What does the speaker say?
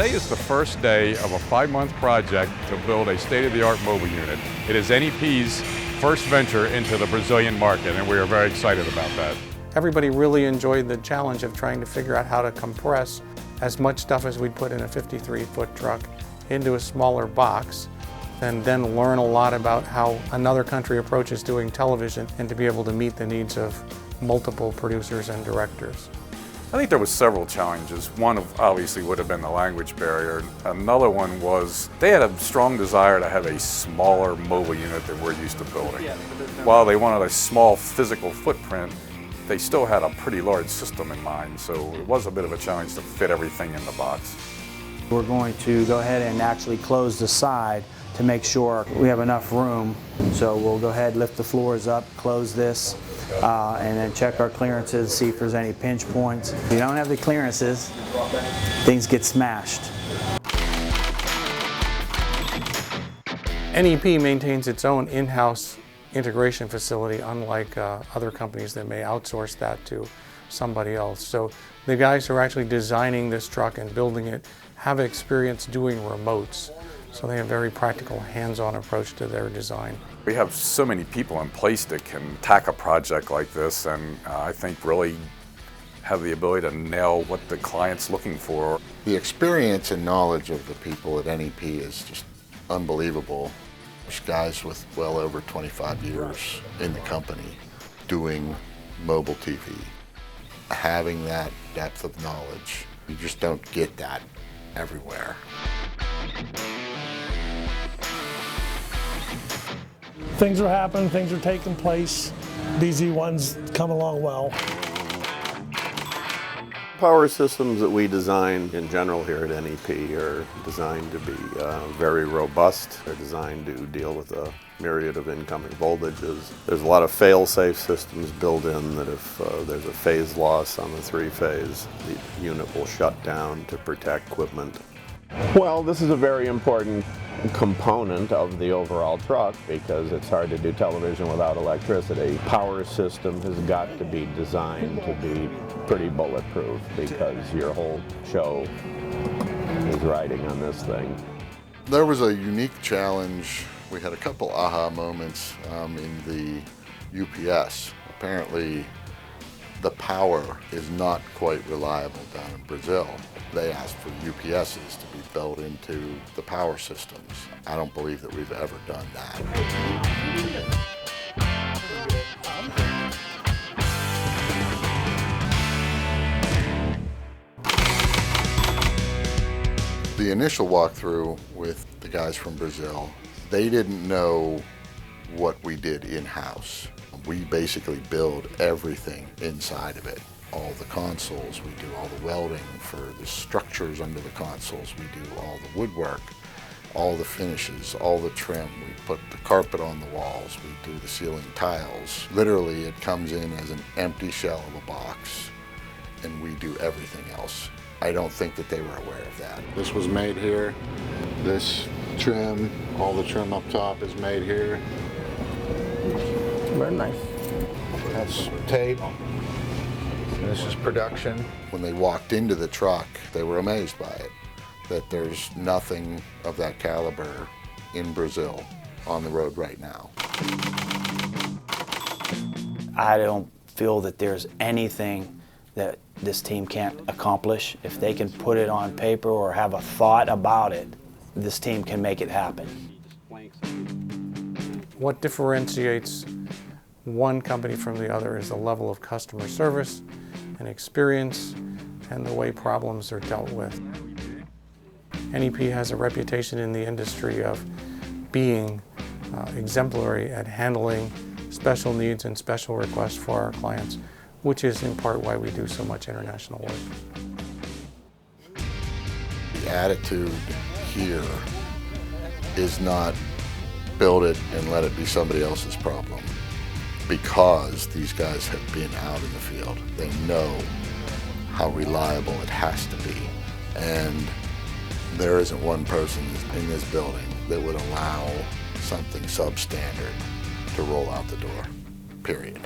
Today is the first day of a 5-month project to build a state-of-the-art mobile unit. It is NEP's first venture into the Brazilian market, and we are very excited about that. Everybody really enjoyed the challenge of trying to figure out how to compress as much stuff as we'd put in a 53-foot truck into a smaller box, and then learn a lot about how another country approaches doing television and to be able to meet the needs of multiple producers and directors. I think there was several challenges. One obviously would have been the language barrier. Another one was they had a strong desire to have a smaller mobile unit than we're used to building. While they wanted a small physical footprint, they still had a pretty large system in mind, so it was a bit of a challenge to fit everything in the box. We're going to go ahead and actually close the side to make sure we have enough room. So we'll go ahead, lift the floors up, close this, and then check our clearances, see if there's any pinch points. If you don't have the clearances, things get smashed. NEP maintains its own in-house integration facility, unlike other companies that may outsource that to somebody else. So the guys who are actually designing this truck and building it have experience doing remotes. So they have a very practical, hands-on approach to their design. We have so many people in place that can tackle a project like this, and I think really have the ability to nail what the client's looking for. The experience and knowledge of the people at NEP is just unbelievable. There's guys with well over 25 years in the company doing mobile TV. Having that depth of knowledge, you just don't get that everywhere. Things are happening, things are taking place. BZ1's come along well. Power systems that we design in general here at NEP are designed to be very robust. They're designed to deal with a myriad of incoming voltages. There's a lot of fail-safe systems built in that if there's a phase loss on the 3-phase, the unit will shut down to protect equipment. Well, this is a very important component of the overall truck because it's hard to do television without electricity. Power system has got to be designed to be pretty bulletproof because your whole show is riding on this thing. There was a unique challenge. We had a couple aha moments in the UPS. Apparently the power is not quite reliable down in Brazil. They asked for UPSs to be built into the power systems. I don't believe that we've ever done that. The initial walkthrough with the guys from Brazil, they didn't know what we did in-house. We basically build everything inside of it. All the consoles, we do all the welding for the structures under the consoles, we do all the woodwork, all the finishes, all the trim. We put the carpet on the walls, we do the ceiling tiles. Literally, it comes in as an empty shell of a box, and we do everything else. I don't think that they were aware of that. This was made here. This trim, all the trim up top is made here. Very nice. That's tape. This is production. When they walked into the truck, they were amazed by it, that there's nothing of that caliber in Brazil on the road right now. I don't feel that there's anything that this team can't accomplish. If they can put it on paper or have a thought about it, this team can make it happen. What differentiates one company from the other is the level of customer service and experience and the way problems are dealt with. NEP has a reputation in the industry of being exemplary at handling special needs and special requests for our clients, which is in part why we do so much international work. The attitude here is not build it and let it be somebody else's problem, because these guys have been out in the field. They know how reliable it has to be, and there isn't one person in this building that would allow something substandard to roll out the door, period.